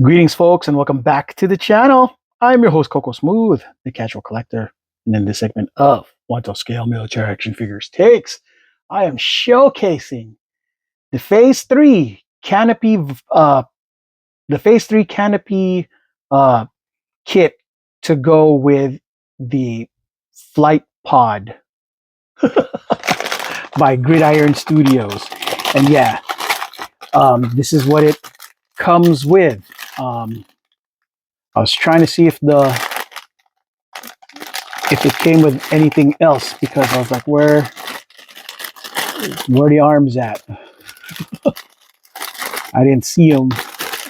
Greetings, folks, and welcome back to the channel. I'm your host, Coco Smooth, the casual collector. And in this segment of Wanto Scale Military Action Figures Takes, I am showcasing the Phase 3 canopy, kit to go with the Flight Pod by Gridiron Studios. And yeah, this is what it comes with. I was trying to see if it came with anything else, because I was like, where are the arms at? I didn't see them.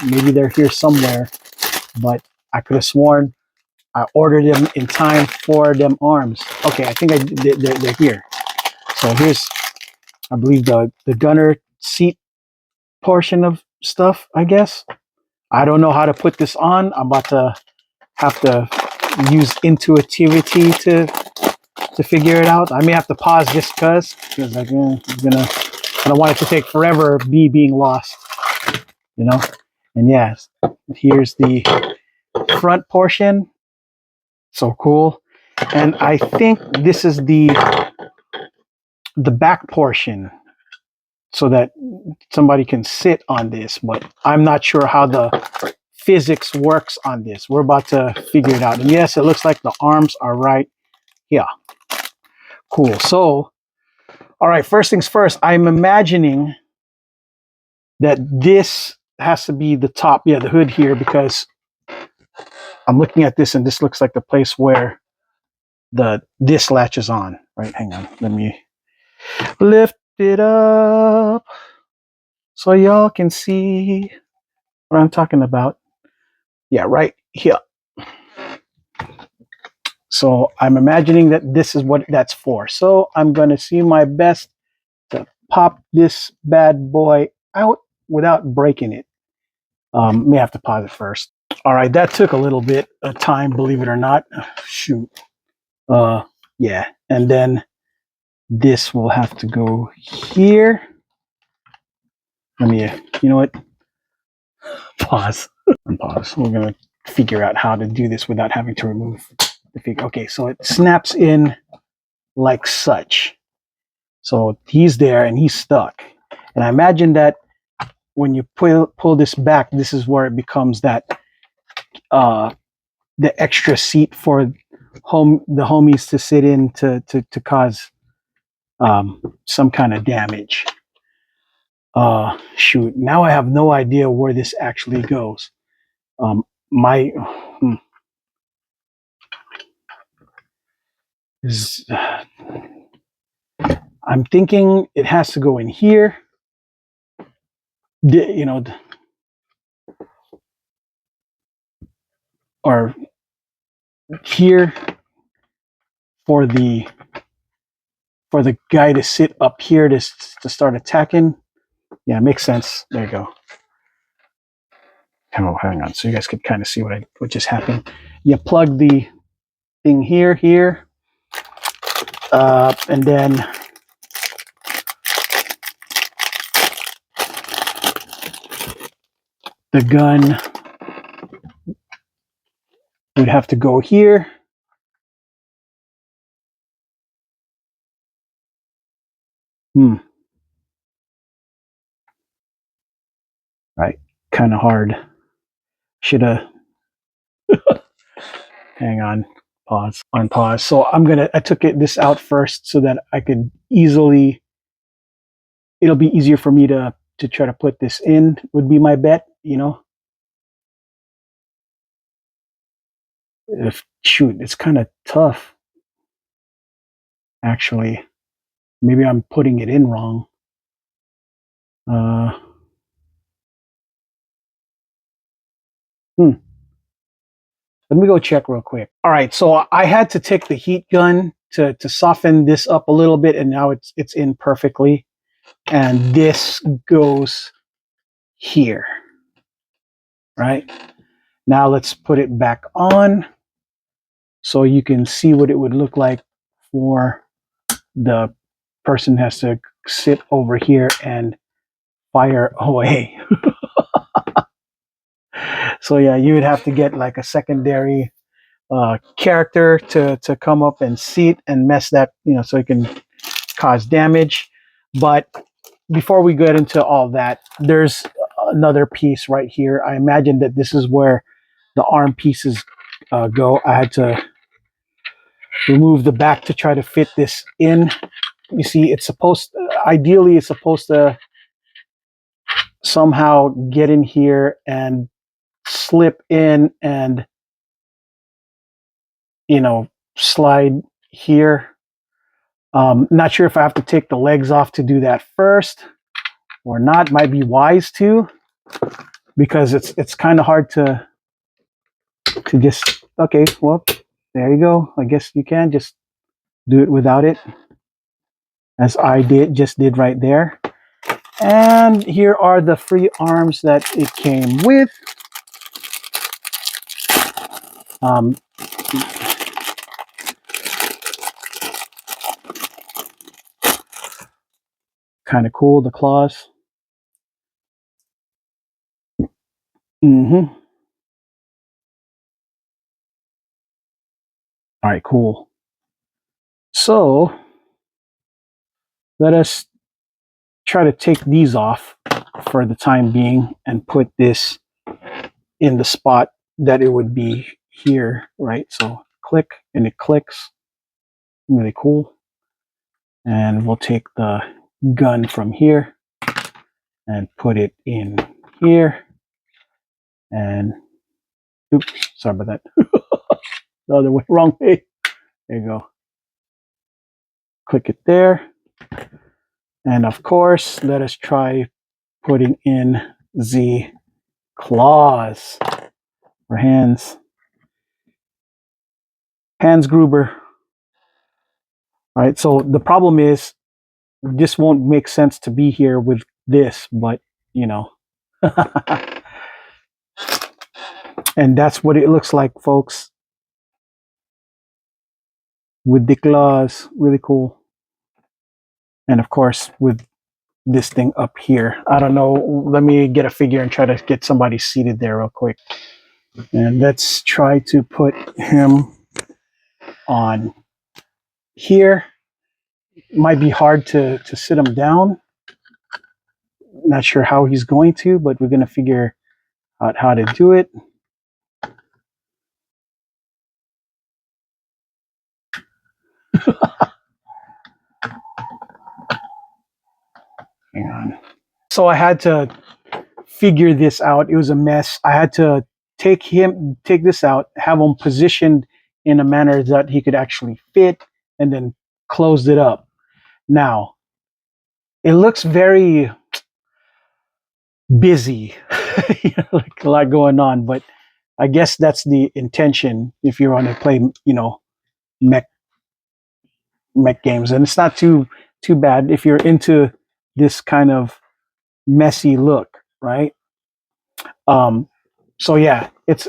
Maybe they're here somewhere, but I could have sworn I ordered them in time for them arms. Okay, I think they're here. So here's, I believe, the gunner seat portion of stuff, I guess. I don't know how to put this on. I'm about to have to use intuitivity to figure it out. I may have to pause just because like, I don't want it to take forever, me being lost, you know. And yes, here's the front portion. So cool. And I think this is the back portion, so that somebody can sit on this, but I'm not sure how the physics works on this. We're about to figure it out. And yes, it looks like the arms are right here. Cool. So, all right, first things first, I'm imagining that this has to be the top, the hood here, because I'm looking at this and this looks like the place where this latches on, right? Hang on, let me lift it up so y'all can see what I'm talking about. Yeah, right here. So I'm imagining that this is what that's for. So I'm going to see my best to pop this bad boy out without breaking it. May have to pause it first. All right, that took a little bit of time, believe it or not. Shoot. Yeah, and then this will have to go here. Let me, you know what? Pause. Pause. We're going to figure out how to do this without having to remove the figure. Okay, so it snaps in like such. So he's there and he's stuck. And I imagine that when you pull this back, this is where it becomes that the extra seat for the homies to sit in to cause some kind of damage. Shoot, now I have no idea where this actually goes. I'm thinking it has to go in here. You know, or here for the guy to sit up here to start attacking. Yeah, makes sense. There you go. Oh, hang on, so you guys could kind of see what just happened. You plug the thing here, and then the gun would have to go here. Right, kind of hard. Should have. Hang on, pause, unpause. So I took this out first so that I could easily, it'll be easier for me to try to put this in, would be my bet, you know. Shoot, it's kind of tough, actually. Maybe I'm putting it in wrong. Let me go check real quick. All right, so I had to take the heat gun to soften this up a little bit, and now it's in perfectly. And this goes here, right? Now let's put it back on so you can see what it would look like for the person has to sit over here and fire away. So yeah, you would have to get like a secondary character to come up and seat and mess that, so it can cause damage. But before we get into all that, there's another piece right here. I imagine that this is where the arm pieces go. I had to remove the back to try to fit this in. You see, ideally, it's supposed to somehow get in here and slip in and, slide here. Not sure if I have to take the legs off to do that first or not. Might be wise to, because it's kind of hard to just, okay, well, there you go. I guess you can just do it without it, as I just did right there. And here are the free arms that it came with. Um, kind of cool, the claws. Mm-hmm. All right, cool. So let us try to take these off for the time being and put this in the spot that it would be here, right? So click and it clicks. Really cool. And we'll take the gun from here and put it in here. And oops, sorry about that. The other way, wrong way. There you go. Click it there. And of course, let us try putting in the claws for hands. Hans Gruber. All right, so the problem is this won't make sense to be here with this, but and that's what it looks like, folks, with the claws. Really cool. And of course, with this thing up here. I don't know. Let me get a figure and try to get somebody seated there real quick. And let's try to put him on here. It might be hard to sit him down. Not sure how he's going to, but we're going to figure out how to do it. Hang on. So I had to figure this out. It was a mess. I had to take this out, have him positioned in a manner that he could actually fit, and then closed it up. Now, it looks very busy, like a lot going on, but I guess that's the intention if you're on to play, mech games. And it's not too bad if you're into this kind of messy look, right? So yeah, it's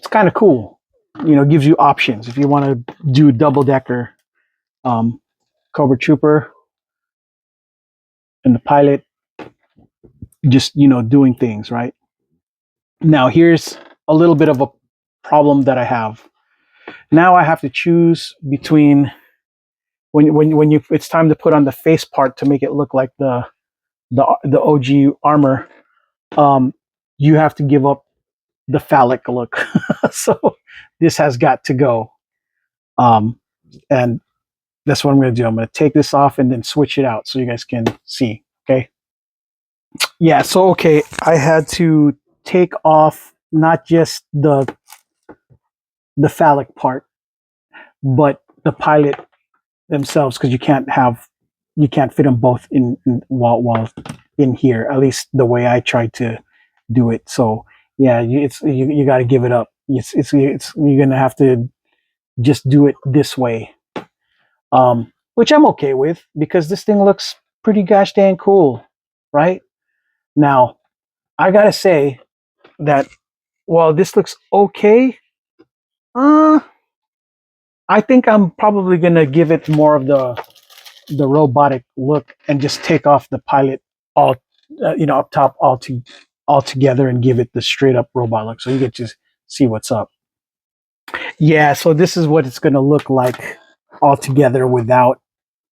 kind of cool. Gives you options if you want to do double decker, Cobra Trooper and the pilot, just doing things right. Now here's a little bit of a problem that I have. Now I have to choose between when you it's time to put on the face part to make it look like the OG armor. Um, you have to give up the phallic look. So this has got to go. And that's what I'm going to do. I'm going to take this off and then switch it out so you guys can see. Okay. Yeah. So, okay. I had to take off not just the phallic part, but the pilot themselves, because you can't fit them both while in here, at least the way I tried to do it. So yeah, you got to give it up. It's you're going to have to just do it this way. Which I'm okay with because this thing looks pretty gosh dang cool, right? Now, I gotta say that while this looks okay, I think I'm probably gonna give it more of the robotic look and just take off the pilot all, up top all together and give it the straight up robot look, so you get to see what's up. Yeah, so this is what it's gonna look like all together without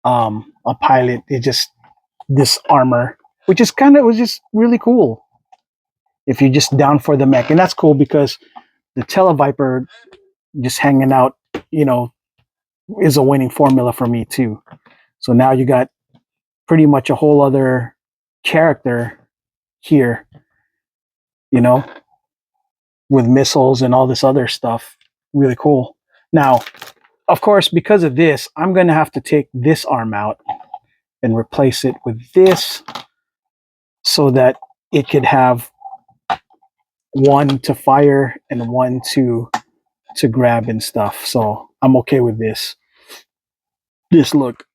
a pilot. It just this armor, which is kind of was just really cool. If you're just down for the mech, and that's cool because the Televiper just hanging out, you know, is a winning formula for me too. So now you got pretty much a whole other character here, you know, with missiles and all this other stuff. Really cool. Now, of course, because of this, I'm going to have to take this arm out and replace it with this so that it could have one to fire and one to grab and stuff. So I'm okay with this look.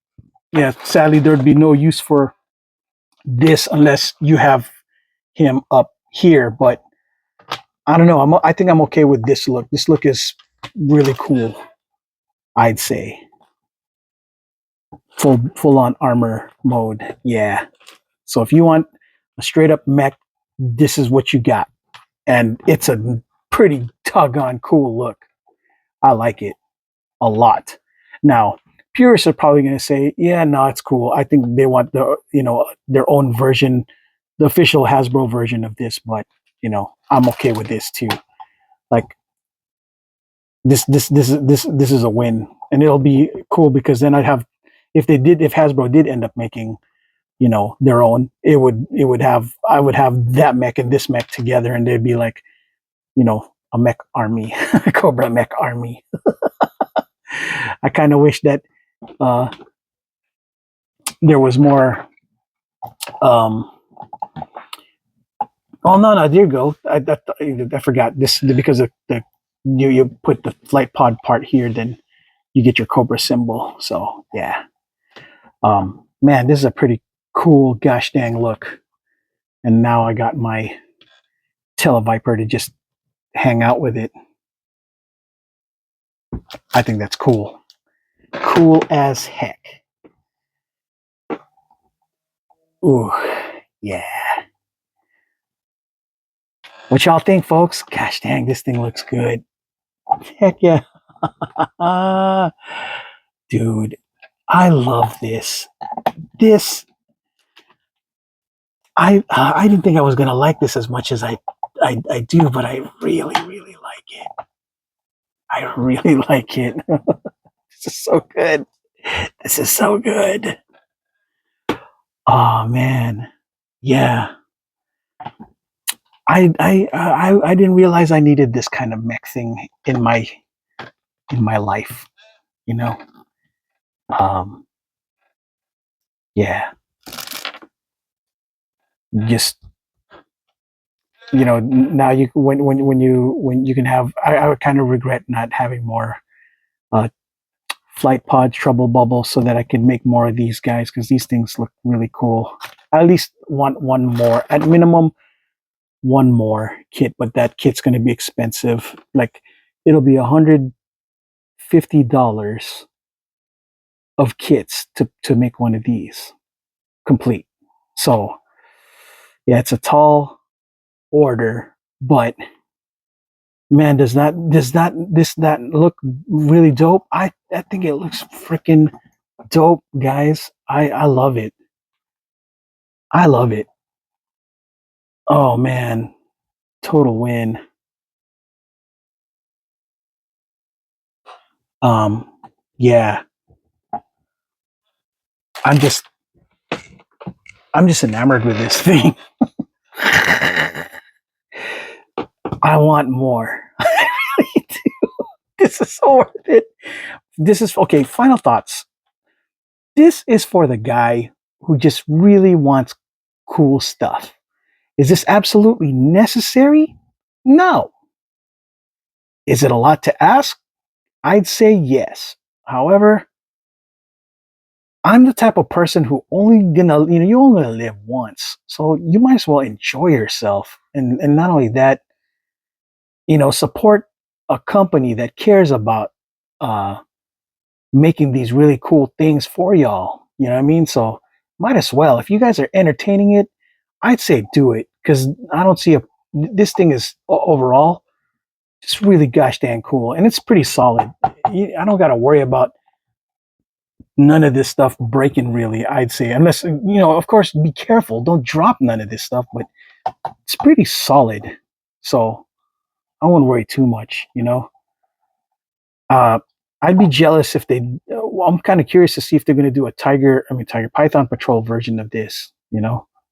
Yeah, sadly there'd be no use for this unless you have him up here, but I don't know. I think I'm okay with this look. This look is really cool, I'd say. Full on armor mode. Yeah. So if you want a straight up mech, this is what you got. And it's a pretty doggone cool look. I like it a lot. Now, purists are probably going to say, yeah, no, it's cool. I think they want their own version, the official Hasbro version of this, but I'm okay with this too. Like this is a win, and it'll be cool because then if Hasbro did end up making their own, I would have that mech and this mech together, and they'd be like a mech army, Cobra mech army. I kind of wish that there was more. Oh no, there you go. I forgot this because of you put the flight pod part here, then you get your Cobra symbol. So yeah, man, this is a pretty cool gosh dang look. And now I got my Televiper to just hang out with it. I think that's cool. Cool as heck. Ooh, yeah. What y'all think, folks? Gosh dang, this thing looks good. Heck yeah. Dude, I love this. I didn't think I was gonna like this as much as I do, but I really like it. I really like it. This is so good. This is so good. Oh man, yeah. I didn't realize I needed this kind of mech thing in my life. You know. Um. Yeah. Just now you when you can have. I would kind of regret not having more uh, flight pod trouble bubble so that I can make more of these guys because these things look really cool. I at least want one more, at minimum one more kit, but that kit's going to be expensive. Like it'll be $150 of kits to make one of these complete. So yeah, it's a tall order, but man, does that look really dope? I think it looks freaking dope, guys. I love it. I love it. Oh man, total win. Um, yeah, I'm just enamored with this thing. I want more. I really do. This is so worth it. This is okay. Final thoughts. This is for the guy who just really wants cool stuff. Is this absolutely necessary? No. Is it a lot to ask? I'd say yes. However, I'm the type of person who you only gonna live once. So you might as well enjoy yourself. And not only that, support a company that cares about making these really cool things for y'all. You know what I mean? So might as well. If you guys are entertaining it, I'd say do it, because I don't see a. This thing is overall it's really gosh dang cool, and it's pretty solid. I don't got to worry about none of this stuff breaking, really. I'd say, unless of course, be careful. Don't drop none of this stuff, but it's pretty solid. So I won't worry too much. Uh, I'd be jealous if they. Well, I'm kind of curious to see if they're going to do a Tiger Python Patrol version of this.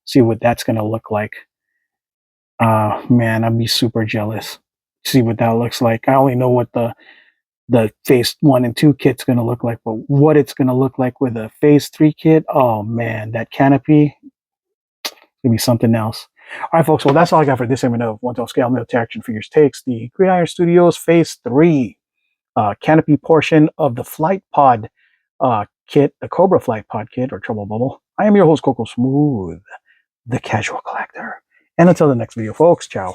See what that's going to look like. Man, I'd be super jealous. See what that looks like. I only know what the phase 1 and 2 kit's going to look like, but what it's going to look like with a phase 3 kit, oh man, that canopy, it's going to be something else. All right, folks, well, that's all I got for this segment of 1/12 scale military action figures takes. The Gridiron Studios phase 3 canopy portion of the flight pod kit, the Cobra flight pod kit, or Trouble Bubble. I am your host, Coco Smooth, the casual collector. And until the next video, folks, ciao.